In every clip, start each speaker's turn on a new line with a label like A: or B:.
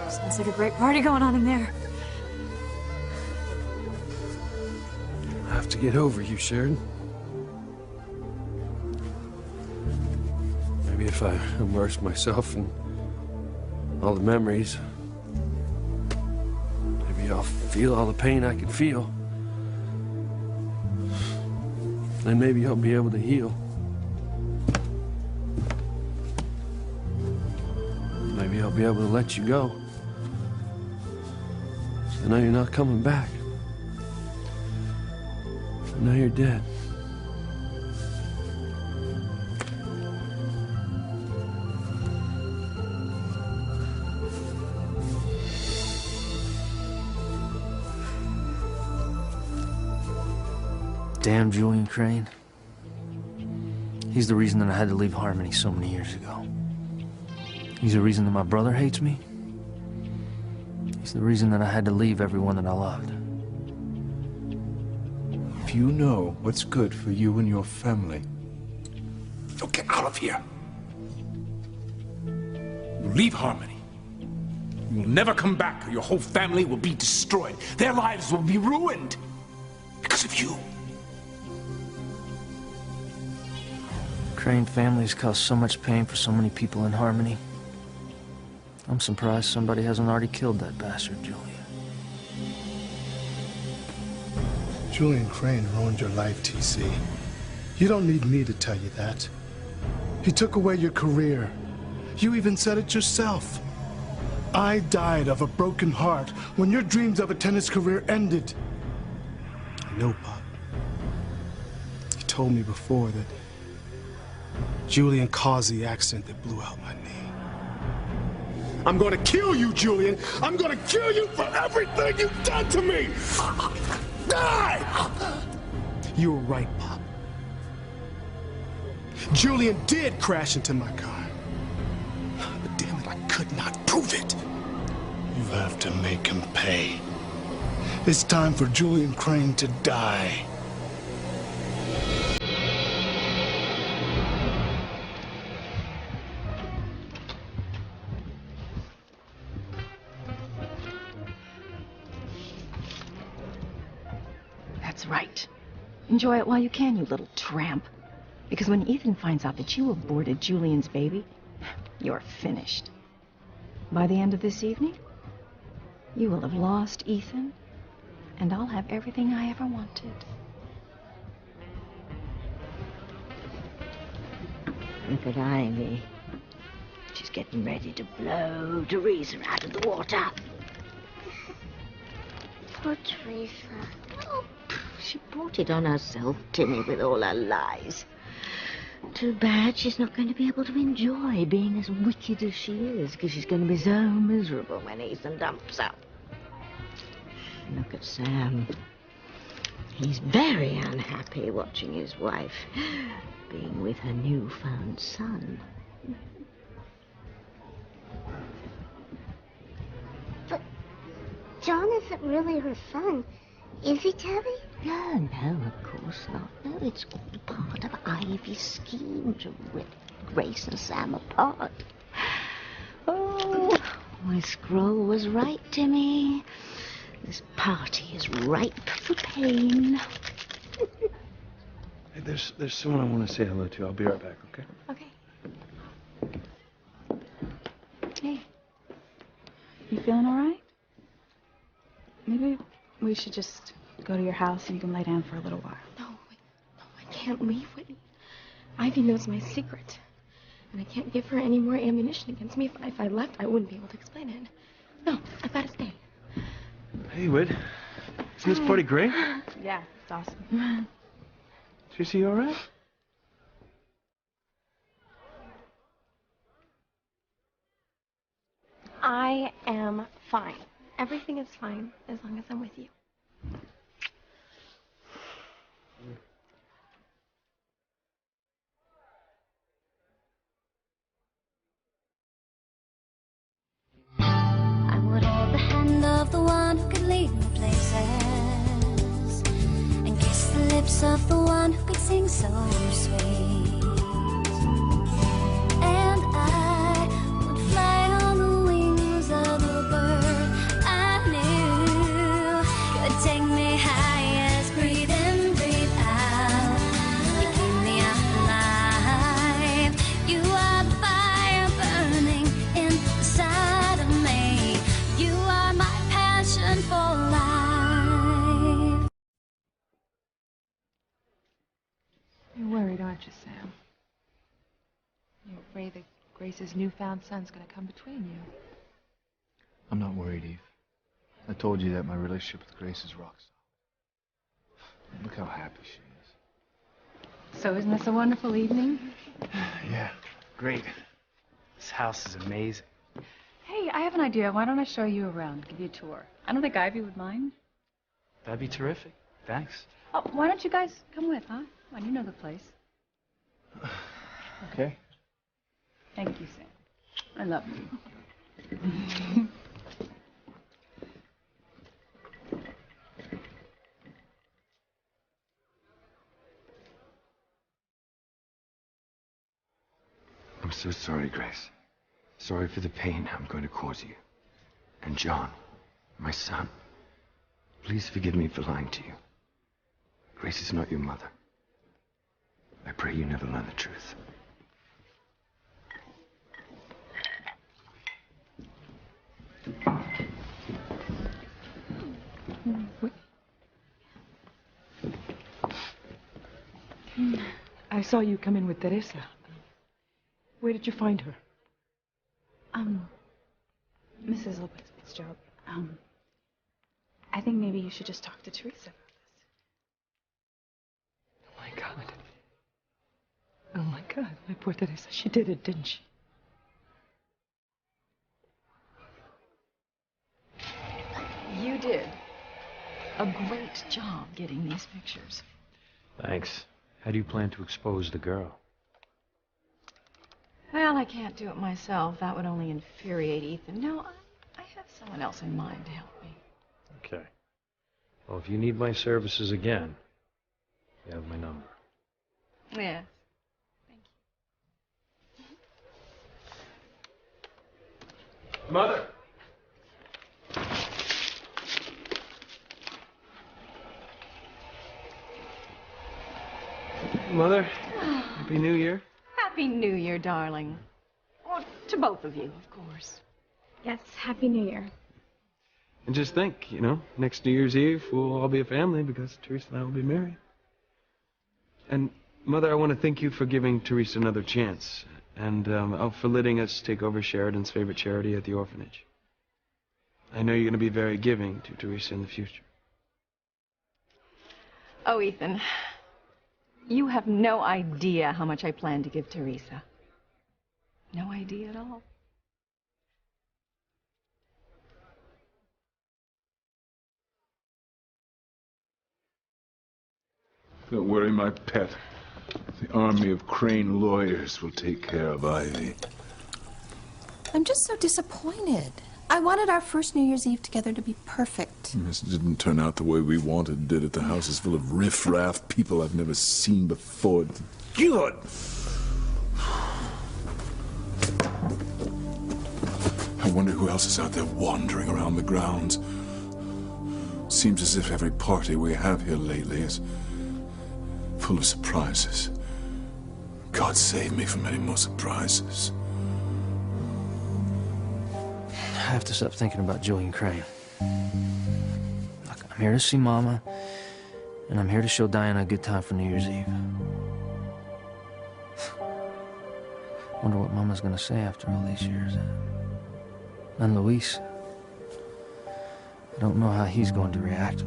A: Sounds like a great party going on in there.
B: I have to get over you, Sheridan. Maybe if I immerse myself in all the memories, maybe I'll feel all the pain I can feel. Then maybe I'll be able to heal. Maybe I'll be able to let you go. So now you're not coming back. So now you're dead.
C: Damn Julian Crane. He's the reason that I had to leave Harmony so many years ago. He's the reason that my brother hates me. He's the reason that I had to leave everyone that I loved.
D: If you know what's good for you and your family, you'll get out of here. You leave Harmony. You'll never come back, or your whole family will be destroyed. Their lives will be ruined because of you.
C: Crane families cause so much pain for so many people in Harmony. I'm surprised somebody hasn't already killed that bastard, Julian.
E: Julian Crane ruined your life, TC. You don't need me to tell you that. He took away your career. You even said it yourself. I died of a broken heart when your dreams of a tennis career ended. I know, Pop. You told me before that Julian caused the accident that blew out my knee. I'm gonna kill you, Julian! I'm gonna kill you for everything you've done to me! Die! You were right, Pop. Julian did crash into my car. But damn it, I could not prove it. You have to make him pay. It's time for Julian Crane to die.
F: That's right. Enjoy it while you can, you little tramp. Because when Ethan finds out that you aborted Julian's baby, you're finished. By the end of this evening, you will have lost Ethan, and I'll have everything I ever wanted.
G: Look at Ivy. She's getting ready to blow Teresa out of the water.
H: Poor Teresa.
G: Oh, she brought it on herself, Timmy, with all her lies. Too bad she's not going to be able to enjoy being as wicked as she is, because she's going to be so miserable when Ethan dumps her. Look at Sam. He's very unhappy watching his wife being with her newfound son.
H: But John isn't really her son, is he, Tabby?
G: No, of course not. No, it's all part of Ivy's scheme to rip Grace and Sam apart. Oh, my scroll was right, Timmy. This party is ripe for pain.
B: Hey, there's someone I want to say hello to. I'll be right back, okay?
F: Okay. Hey. You feeling all right? Maybe we should just go to your house and you can lay down for a little while.
A: No, I can't leave, Whitney. Ivy knows my secret. And I can't give her any more ammunition against me. If I left, I wouldn't be able to explain it. No, I've got to stay.
B: Hey, Whit. Isn't this party great?
F: Yeah, it's awesome.
B: Tracy, you all right?
A: I am fine. Everything is fine as long as I'm with you.
H: I would hold the hand of the one who could lead me places, and kiss the lips of the one who could sing so sweet. And I would fly on the wings of a bird
I: Grace's newfound son's gonna come between you.
J: I'm not worried, Eve. I told you that my relationship with Grace is rock solid. Look how happy she is.
I: So isn't this a wonderful evening?
J: Yeah, great. This house is amazing.
I: Hey, I have an idea. Why don't I show you around, give you a tour? I don't think Ivy would mind.
J: That'd be terrific. Thanks.
I: Oh, why don't you guys come with, huh? Come on, you know the place.
J: Okay.
I: Thank you, Sam. I love you.
B: I'm so sorry, Grace. Sorry for the pain I'm going to cause you. And John, my son, please forgive me for lying to you. Grace is not your mother. I pray you never learn the truth.
K: I saw you come in with Teresa. Where did you find her?
L: Mrs. Lopez Fitzgerald, I think maybe you should just talk to Teresa about this.
K: Oh my God. Oh my God, my poor Teresa. She did it, didn't she?
F: You did a great job getting these pictures.
C: Thanks. How do you plan to expose the girl?
F: Well, I can't do it myself. That would only infuriate Ethan. No, I have someone else in mind to help me.
C: Okay. Well, if you need my services again, you have my number.
F: Yes.
B: Mother!
J: Mother, Happy New Year.
F: Happy New Year, darling. Well, to both of you, of course.
A: Yes, Happy New Year.
B: And just think, next New Year's Eve, we'll all be a family because Teresa and I will be married. And, Mother, I want to thank you for giving Teresa another chance. And for letting us take over Sheridan's favorite charity at the orphanage. I know you're going to be very giving to Teresa in the future.
F: Oh, Ethan, you have no idea how much I plan to give Teresa. No idea at all.
M: Don't worry, my pet. The army of Crane lawyers will take care of Ivy.
N: I'm just so disappointed. I wanted our first New Year's Eve together to be perfect.
M: This didn't turn out the way we wanted, did it? The house is full of riff-raff, people I've never seen before. Good! I wonder who else is out there wandering around the grounds. Seems as if every party we have here lately is full of surprises. God save me from any more surprises.
C: I have to stop thinking about Julian Crane. Look, I'm here to see Mama, and I'm here to show Diana a good time for New Year's Eve. Wonder what Mama's gonna say after all these years. And Luis, I don't know how he's going to react,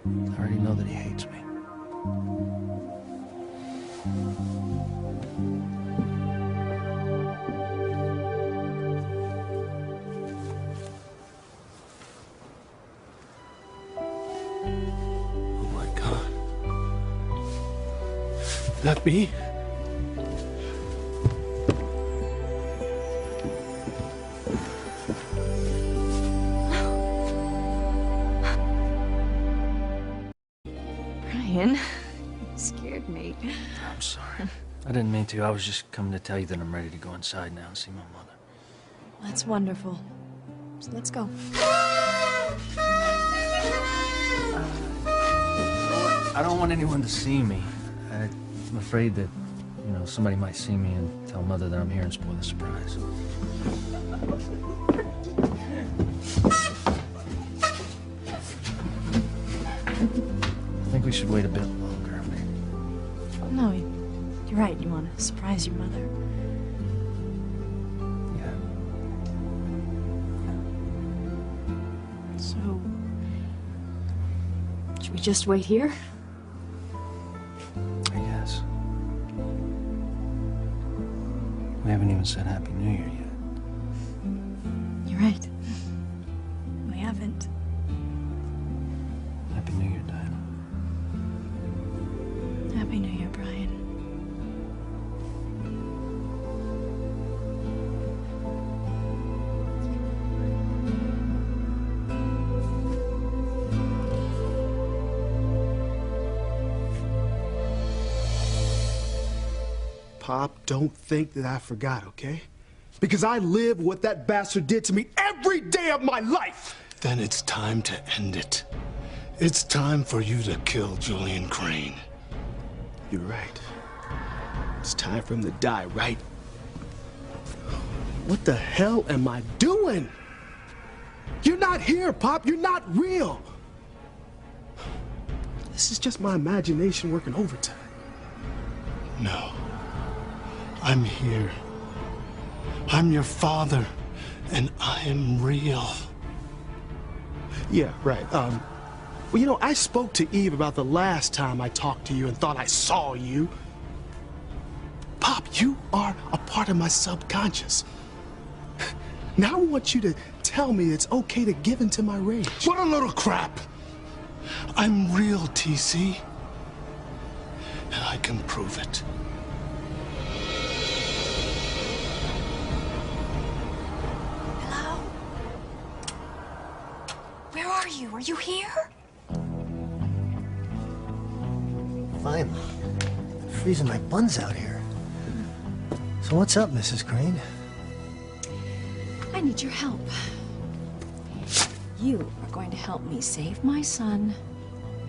C: but I already know that he hates me.
E: Oh my God. That me?
F: Brian, you scared me.
C: I'm sorry. I didn't mean to. I was just coming to tell you that I'm ready to go inside now and see my mother.
N: That's wonderful. So let's go.
C: I don't want anyone to see me. I'm afraid that, somebody might see me and tell Mother that I'm here and spoil the surprise. I think we should wait a bit longer, maybe.
N: No, you're right. You want to surprise your mother.
F: Should we just wait here?
C: I guess. We haven't even said Happy New Year yet.
F: You're right. We haven't.
C: Happy New Year, Diana.
F: Happy New Year, Brian.
E: Pop, don't think that I forgot, okay? Because I live what that bastard did to me every day of my life! Then it's time to end it. It's time for you to kill Julian Crane. You're right. It's time for him to die, right? What the hell am I doing? You're not here, Pop. You're not real. This is just my imagination working overtime. No. I'm here. I'm your father, and I am real. Yeah, right. Well, you know, I spoke to Eve about the last time I talked to you and thought I saw you. Pop, you are a part of my subconscious. Now I want you to tell me it's okay to give into my rage. What a little crap! I'm real, TC. And I can prove it.
N: Hello? Where are you? Are you here?
O: Finally. Freezing my buns out here. So what's up, Mrs. Crane?
F: I need your help. You are going to help me save my son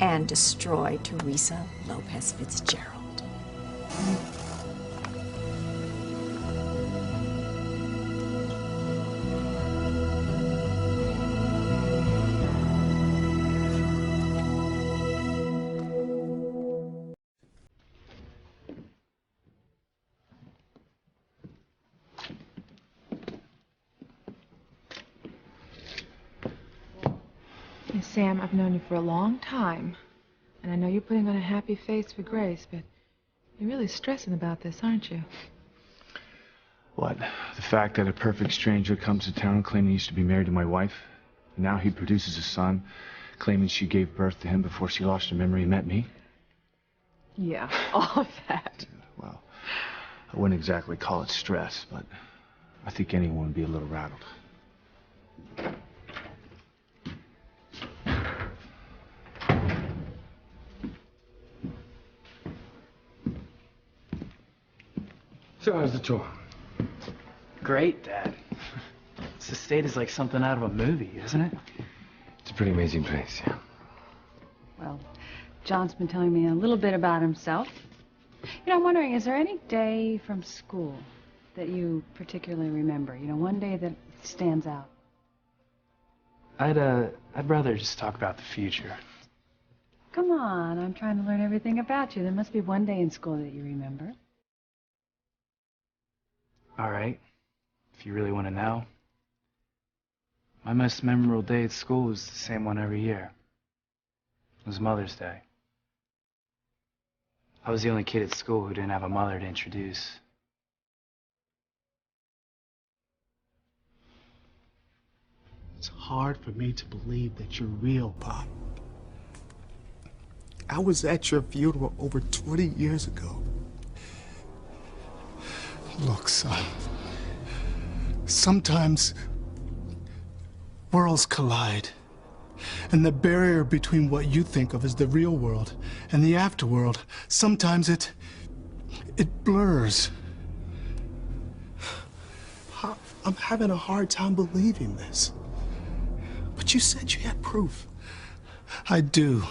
F: and destroy Teresa Lopez Fitzgerald.
L: Hey, Sam, I've known you for a long time. And I know you're putting on a happy face for Grace, but you're really stressing about this, aren't you?
J: What? The fact that a perfect stranger comes to town claiming he used to be married to my wife? And now he produces a son, claiming she gave birth to him before she lost her memory and met me?
L: Yeah, all of that.
J: Well, I wouldn't exactly call it stress, but I think anyone would be a little rattled.
B: So how's the tour?
P: Great, Dad. This estate is like something out of a movie, isn't it?
B: It's a pretty amazing place, yeah.
I: Well, John's been telling me a little bit about himself. You know, I'm wondering, is there any day from school that you particularly remember? You know, one day that stands out.
P: I'd rather just talk about the future.
I: Come on, I'm trying to learn everything about you. There must be one day in school that you remember.
P: All right, if you really want to know. My most memorable day at school was the same one every year. It was Mother's Day. I was the only kid at school who didn't have a mother to introduce.
E: It's hard for me to believe that you're real, Pop. I was at your funeral over 20 years ago. Look, son. Sometimes worlds collide. And the barrier between what you think of as the real world and the afterworld, sometimes it blurs. I'm having a hard time believing this. But you said you had proof. I do.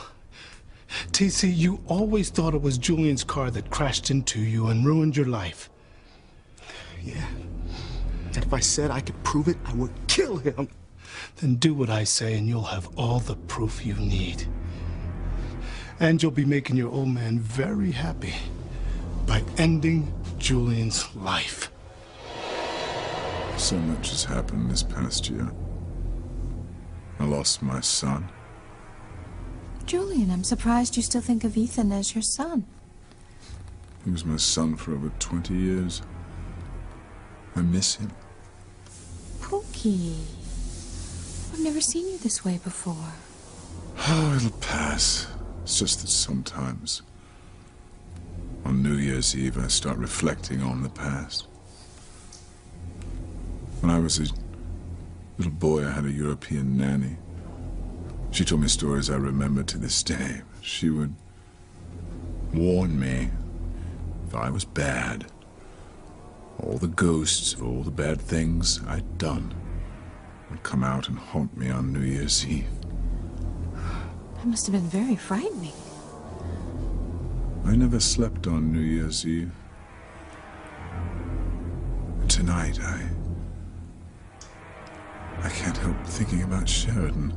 E: TC, you always thought it was Julian's car that crashed into you and ruined your life. Yeah. And if I said I could prove it, I would kill him. Then do what I say and you'll have all the proof you need. And you'll be making your old man very happy by ending Julian's life.
M: So much has happened this past year. I lost my son.
N: Julian, I'm surprised you still think of Ethan as your son.
M: He was my son for over 20 years. I miss him.
N: Pookie, I've never seen you this way before.
M: Oh, it'll pass. It's just that sometimes, on New Year's Eve, I start reflecting on the past. When I was a little boy, I had a European nanny. She told me stories I remember to this day. She would warn me if I was bad. All the ghosts of all the bad things I'd done would come out and haunt me on New Year's Eve.
N: That must have been very frightening.
M: I never slept on New Year's Eve. And tonight, I can't help thinking about Sheridan.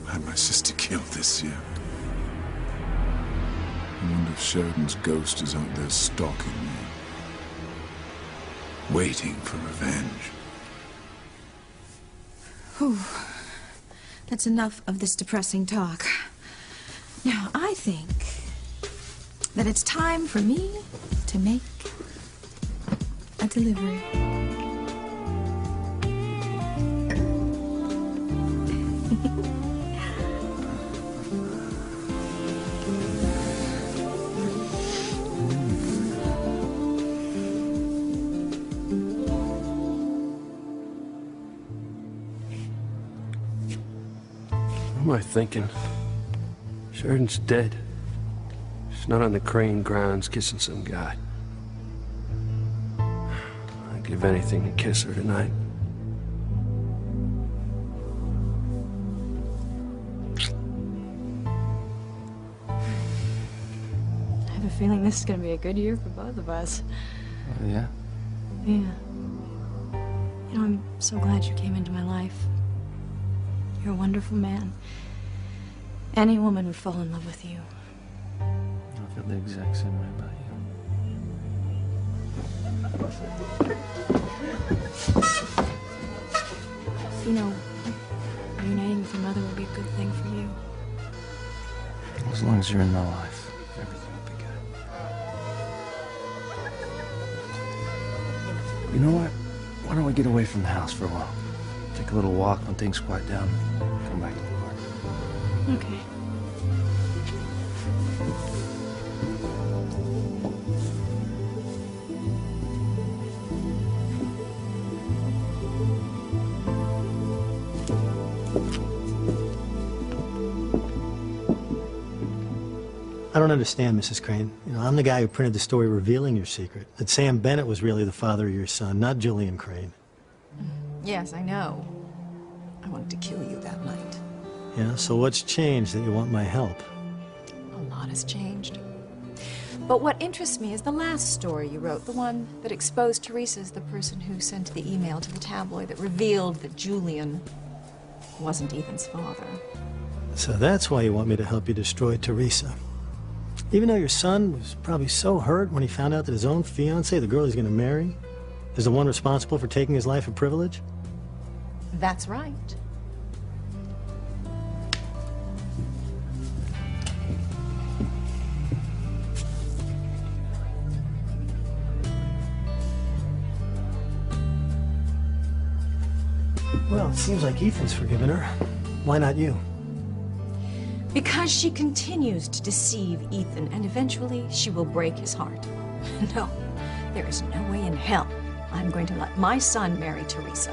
M: I had my sister killed this year. I wonder if Sheridan's ghost is out there stalking me, waiting for revenge.
N: Whew. That's enough of this depressing talk. Now, I think that it's time for me to make a delivery.
Q: What am I thinking? Sheridan's dead. She's not on the Crane grounds kissing some guy. I'd give anything to kiss her tonight.
F: I have a feeling this is going to be a good year for both of us.
C: Oh, yeah?
F: Yeah. You know, I'm so glad you came into my life. You're a wonderful man. Any woman would fall in love with you.
C: I feel the exact same way about you.
F: You know, reuniting with your mother would be a good thing for you.
C: As long as you're in my life, everything will be good. You know what? Why don't we get away from the house for a while? Take a little walk when things quiet down. Come back to the park.
F: Okay.
O: I don't understand, Mrs. Crane. You know, I'm the guy who printed the story revealing your secret, that Sam Bennett was really the father of your son, not Julian Crane.
F: Yes, I know. I wanted to kill you that night.
O: Yeah, so what's changed that you want my help?
F: A lot has changed. But what interests me is the last story you wrote, the one that exposed Teresa as the person who sent the email to the tabloid that revealed that Julian wasn't Ethan's father.
O: So that's why you want me to help you destroy Teresa. Even though your son was probably so hurt when he found out that his own fiancée, the girl he's going to marry, is the one responsible for taking his life of privilege?
F: That's right.
O: Well, it seems like Ethan's forgiven her. Why not you?
F: Because she continues to deceive Ethan, and eventually she will break his heart. No, there is no way in hell I'm going to let my son marry Teresa.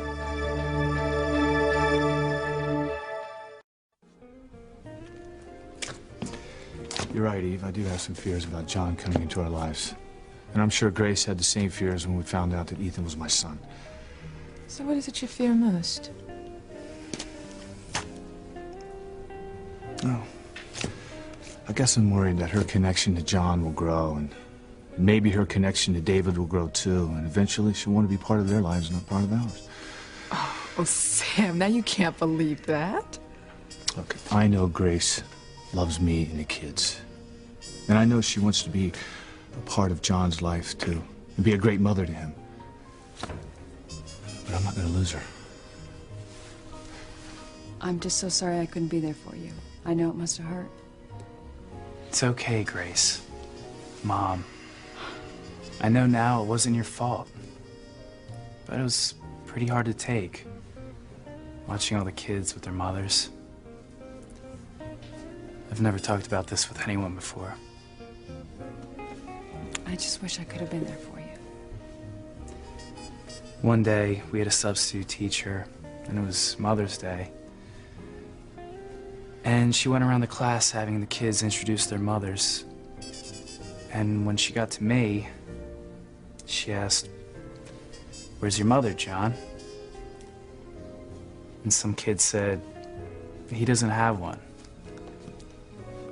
J: You're right, Eve. I do have some fears about John coming into our lives. And I'm sure Grace had the same fears when we found out that Ethan was my son.
L: So what is it you fear most?
J: Oh. I guess I'm worried that her connection to John will grow, and maybe her connection to David will grow too, and eventually she'll want to be part of their lives, not part of ours.
L: Oh, Sam, now you can't believe that.
J: Look, I know Grace loves me and the kids. And I know she wants to be a part of John's life too, and be a great mother to him. But I'm not going to lose her.
I: I'm just so sorry I couldn't be there for you. I know it must have hurt.
P: It's okay, Grace. Mom. I know now it wasn't your fault. But it was pretty hard to take. Watching all the kids with their mothers. I've never talked about this with anyone before.
I: I just wish I could have been there for you.
P: One day, we had a substitute teacher, and it was Mother's Day. And she went around the class having the kids introduce their mothers. And when she got to me, she asked, "Where's your mother, John?" And some kid said, "He doesn't have one."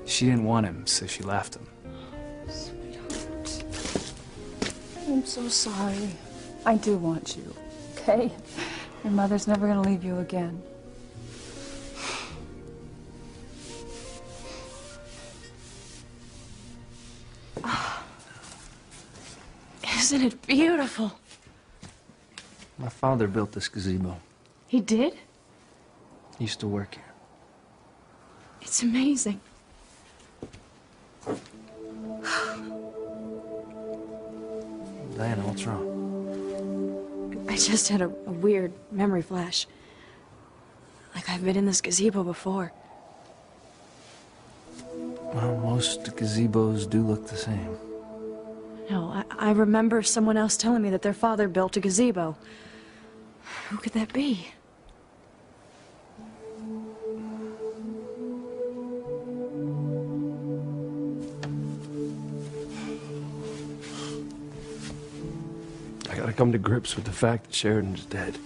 P: She didn't want him, so she left him.
I: I'm so sorry. I do want you, okay? Your mother's never gonna leave you again.
A: Isn't it beautiful?
C: My father built this gazebo.
A: He did?
C: He used to work here.
A: It's amazing.
C: Diana, what's wrong?
A: I just had a weird memory flash. Like I've been in this gazebo before.
C: Well, most gazebos do look the same.
A: No, I remember someone else telling me that their father built a gazebo. Who could that be?
Q: I gotta come to grips with the fact that Sheridan's dead.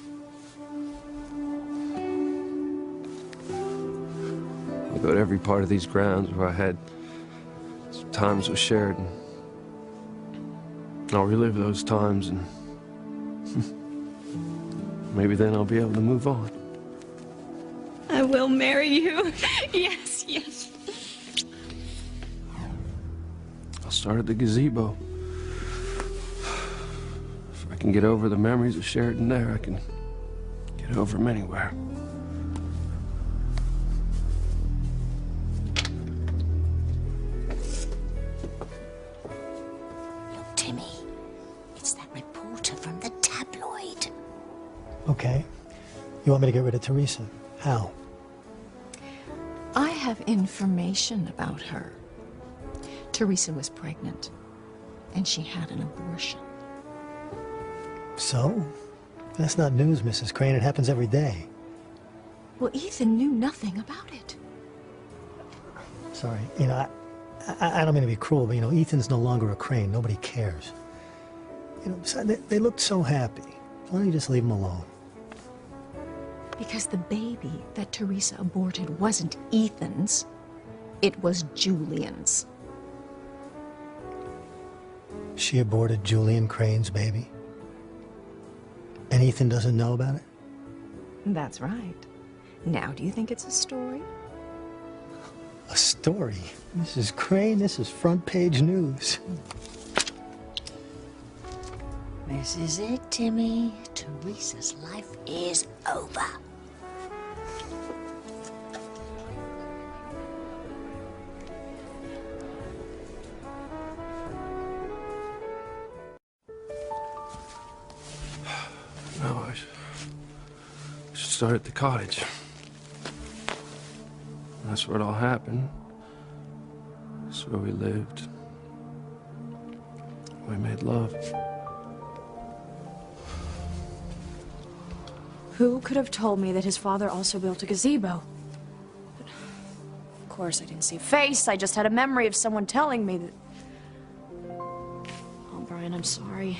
Q: I'll go to every part of these grounds where I had some times with Sheridan. I'll relive those times, and maybe then I'll be able to move on.
A: I will marry you. Yes, yes.
Q: I'll start at the gazebo. If I can get over the memories of Sheridan there, I can get over them anywhere.
G: Timmy, it's that reporter from the tabloid.
O: Okay. You want me to get rid of Teresa? How?
F: I have information about her. Teresa was pregnant, and she had an abortion.
O: So? That's not news, Mrs. Crane. It happens every day.
F: Well, Ethan knew nothing about it.
O: Sorry. You know, I don't mean to be cruel, but, you know, Ethan's no longer a Crane. Nobody cares. You know, besides, they looked so happy. Why don't you just leave them alone?
F: Because the baby that Teresa aborted wasn't Ethan's. It was Julian's.
O: She aborted Julian Crane's baby? And Ethan doesn't know about it?
F: That's right. Now, do you think it's a story?
O: A story? Mrs. Crane, this is front page news.
G: This is it, Timmy. Teresa's life is over.
Q: No, I should start at the cottage. That's where it all happened. That's where we lived. We made love.
A: Who could have told me that his father also built a gazebo? Of course, I didn't see a face. I just had a memory of someone telling me that... Oh, Brian, I'm sorry.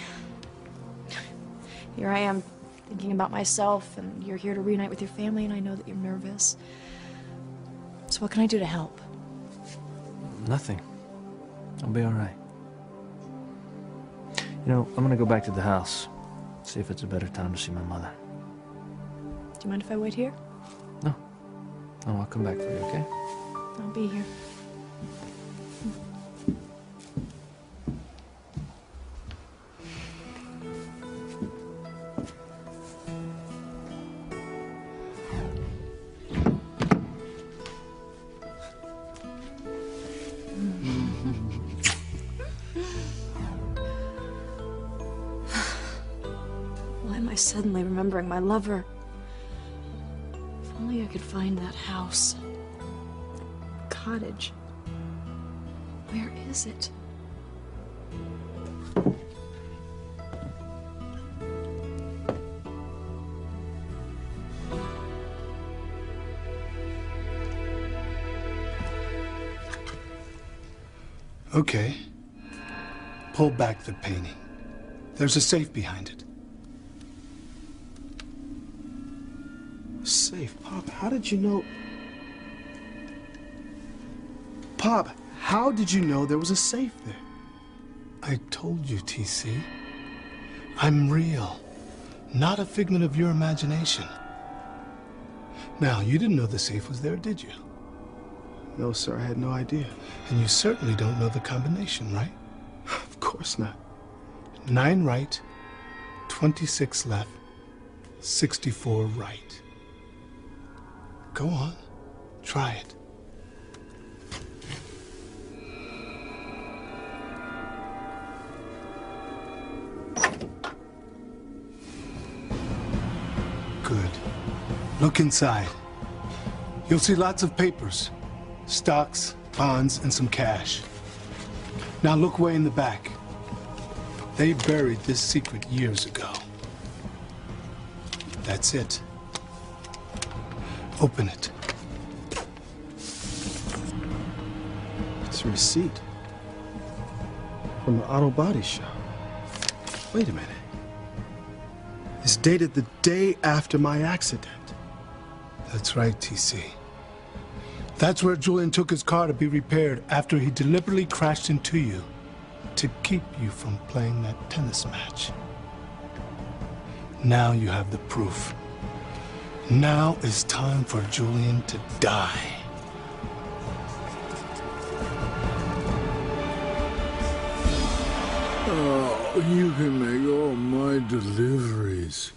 A: Here I am, thinking about myself, and you're here to reunite with your family, and I know that you're nervous. So what can I do to help?
C: Nothing. I'll be all right. You know, I'm gonna go back to the house, see if it's a better time to see my mother.
A: Do you mind if I wait here?
C: No, I'll come back for you, okay?
A: I'll be here.
N: I suddenly remembering my lover? If only I could find that house. That cottage. Where is it?
E: Okay. Pull back the painting. There's a safe behind it.
J: Safe? Pop, how did you know? Pop, how did you know there was a safe there?
E: I told you, TC. I'm real. Not a figment of your imagination. Now, you didn't know the safe was there, did you?
J: No, sir, I had no idea.
E: And you certainly don't know the combination, right?
J: Of course not.
E: 9 right, 26 left, 64 right. Go on, try it. Good. Look inside. You'll see lots of papers. Stocks, bonds, and some cash. Now look way in the back. They buried this secret years ago. That's it. Open it.
J: It's a receipt from the auto body shop. Wait a minute. It's dated the day after my accident.
E: That's right, TC. That's where Julian took his car to be repaired after he deliberately crashed into you to keep you from playing that tennis match. Now you have the proof. Now is time for Julian to die.
M: Oh, you can make all my deliveries.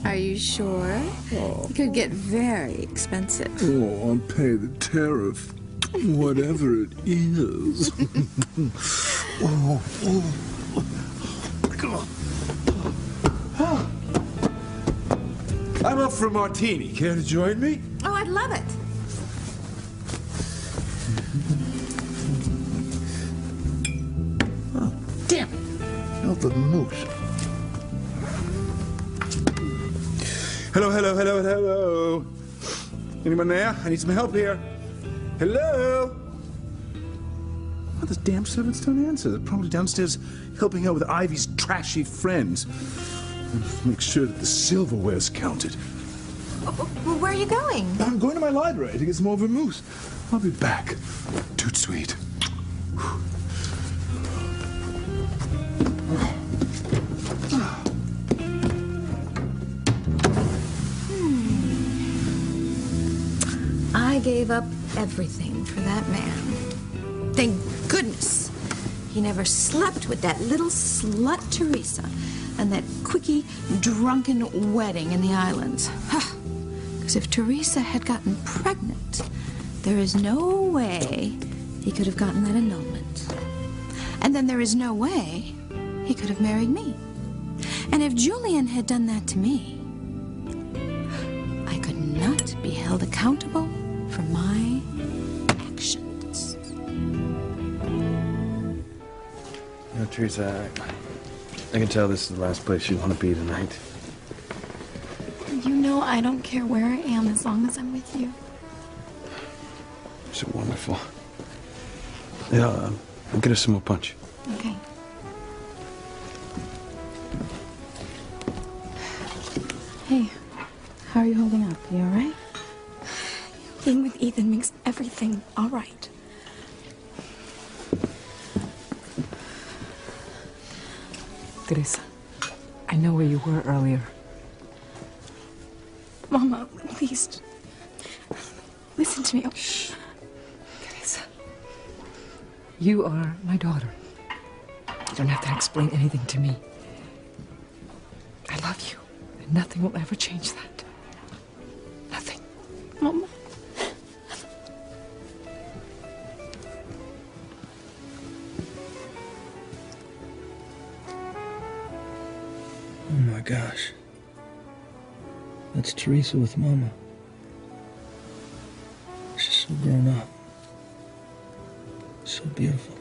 R: Are you sure? It could get very expensive.
M: Oh, I'll pay the tariff, whatever it is.
D: I'm up for a martini. Care to join me?
N: Oh, I'd love it.
M: Damn it. Not the moose.
D: Hello, hello, hello, hello. Anyone there? I need some help here. Hello? Oh, the damn servants don't answer. They're probably downstairs helping out with Ivy's trashy friends. Make sure that the silverware's counted.
N: Well, where are you going?
D: I'm going to my library to get some more vermouth. I'll be back. Toot sweet.
N: I gave up everything for that man. Thank goodness he never slept with that little slut Teresa and that quickie, drunken wedding in the islands. Because if Teresa had gotten pregnant, there is no way he could have gotten that annulment. And then there is no way he could have married me. And if Julian had done that to me, I could not be held accountable for my actions.
B: You know, Teresa, I can tell this is the last place you want to be tonight.
A: You know I don't care where I am as long as I'm with you.
B: So wonderful. Yeah, I'll get us some more punch.
A: Okay.
N: Hey, how are you holding up? You all right?
A: Being with Ethan makes everything all right.
K: Teresa, I know where you were earlier.
A: Mama, please. Listen to me. Oh,
K: shh. Teresa, you are my daughter. You don't have to explain anything to me. I love you, and nothing will ever change that. Nothing.
A: Mama.
J: Oh my
C: gosh. That's Teresa with Mama. She's so grown up. So beautiful.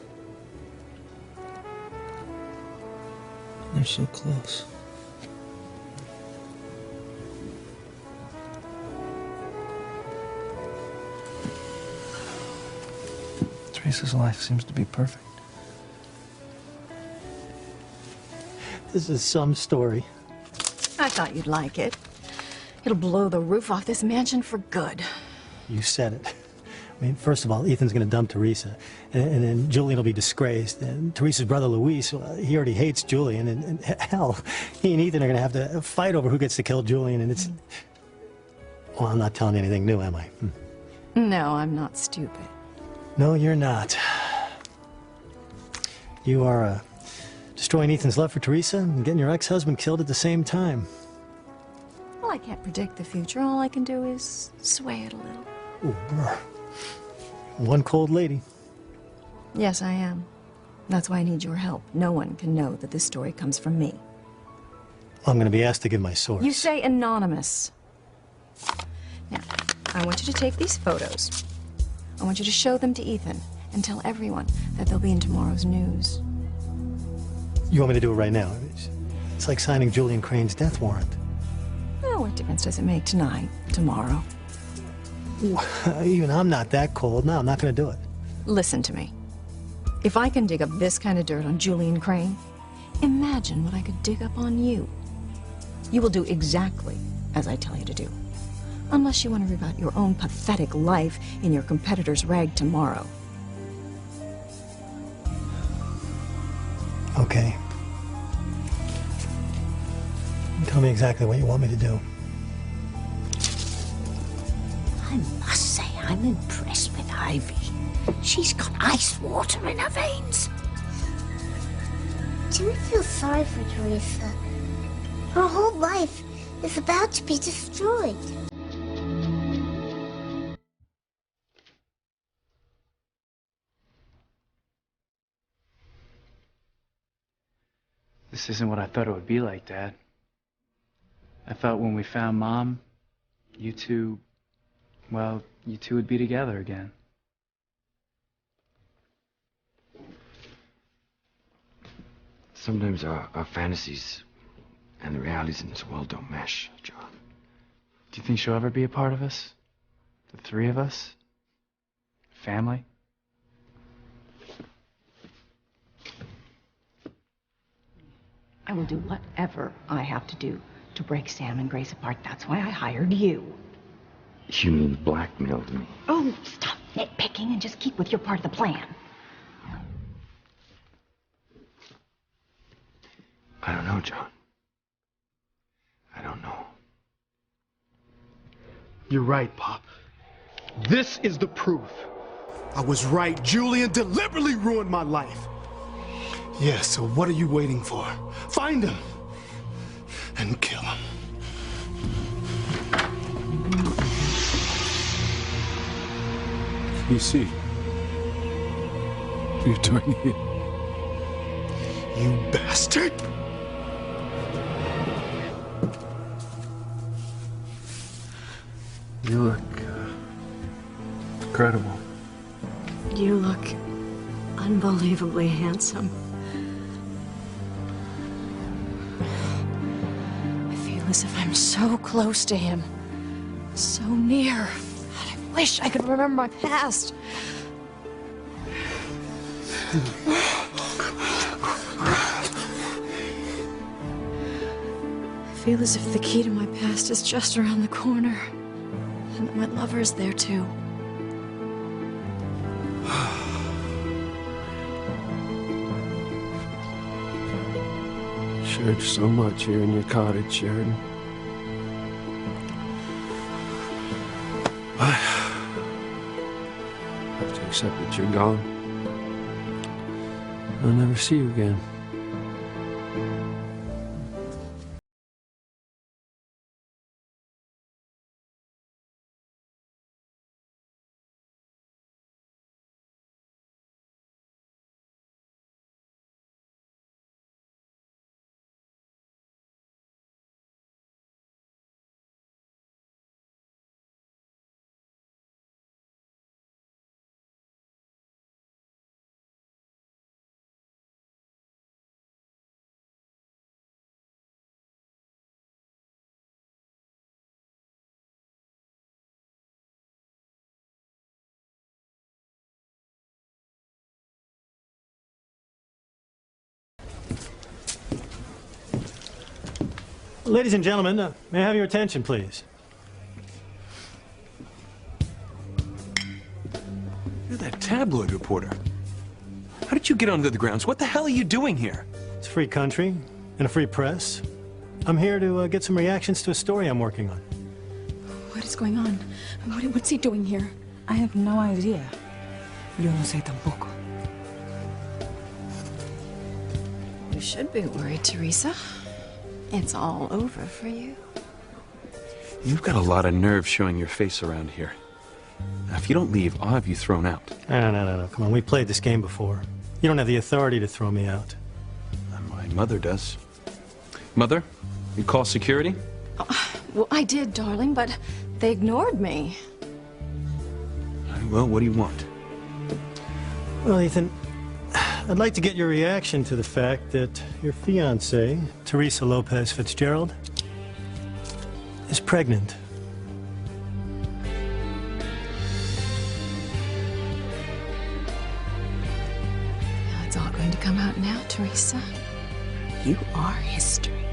C: And they're so close. Teresa's life seems to be perfect.
O: This is some story.
F: I thought you'd like it. It'll blow the roof off this mansion for good.
O: You said it. I mean, first of all, Ethan's going to dump Teresa, and then Julian will be disgraced. And Teresa's brother, Luis, well, he already hates Julian, and hell, he and Ethan are going to have to fight over who gets to kill Julian, and it's... Well, I'm not telling you anything new, am I?
F: No, I'm not stupid.
O: No, you're not. You are destroying Ethan's love for Teresa and getting your ex-husband killed at the same time.
F: Well, I can't predict the future. All I can do is sway it a little.
O: Ooh, brr. One cold lady.
F: Yes, I am. That's why I need your help. No one can know that this story comes from me.
O: I'm going to be asked to give my source.
F: You say anonymous. Now, I want you to take these photos. I want you to show them to Ethan and tell everyone that they'll be in tomorrow's news.
O: You want me to do it right now? It's like signing Julian Crane's death warrant.
F: Well, what difference does it make tonight, tomorrow?
O: Even I'm not that cold. No, I'm not going to do it.
F: Listen to me. If I can dig up this kind of dirt on Julian Crane, imagine what I could dig up on you. You will do exactly as I tell you to do. Unless you want to read about your own pathetic life in your competitor's rag tomorrow.
O: Okay. Tell me exactly what you want me to do.
G: I must say, I'm impressed with Ivy. She's got ice water in her veins.
S: Jimmy feels sorry for Teresa. Her whole life is about to be destroyed.
P: This isn't what I thought it would be like, Dad. I thought when we found Mom, you two would be together again.
B: Sometimes our fantasies and the realities in this world don't mesh, John.
P: Do you think she'll ever be a part of us? The three of us? Family?
F: I will do whatever I have to do to break Sam and Grace apart. That's why I hired you.
B: You mean blackmailed me?
F: Oh, stop nitpicking and just keep with your part of the plan.
B: I don't know, John. I don't know.
J: You're right, Pop. This is the proof. I was right. Julian deliberately ruined my life. Yeah, so what are you waiting for? Find him and kill him.
M: You see, you're doing it.
J: You bastard!
Q: You look incredible.
A: You look unbelievably handsome. I feel as if I'm so close to him. So near. I wish I could remember my past. I feel as if the key to my past is just around the corner. And that my lover is there too.
Q: Shared so much here in your cottage, Sheridan. I have to accept that you're gone. I'll never see you again.
O: Ladies and gentlemen, may I have your attention, please?
B: You're that tabloid reporter. How did you get onto the grounds? What the hell are you doing here?
O: It's a free country and a free press. I'm here to get some reactions to a story I'm working on.
N: What is going on? What's he doing here?
F: I have no idea.
K: Yo no sé tampoco.
F: You should be worried, Teresa. It's all over for you.
B: You've got a lot of nerve showing your face around here. Now, if you don't leave, I'll have you thrown out.
O: No. Come on, we played this game before. You don't have the authority to throw me out.
B: My mother does. Mother, you call security?
N: Well, I did, darling, but they ignored me.
B: Well, what do you want?
O: Well, Ethan, I'd like to get your reaction to the fact that your fiancée, Teresa Lopez Fitzgerald, is pregnant.
N: It's all going to come out now, Teresa. You are history.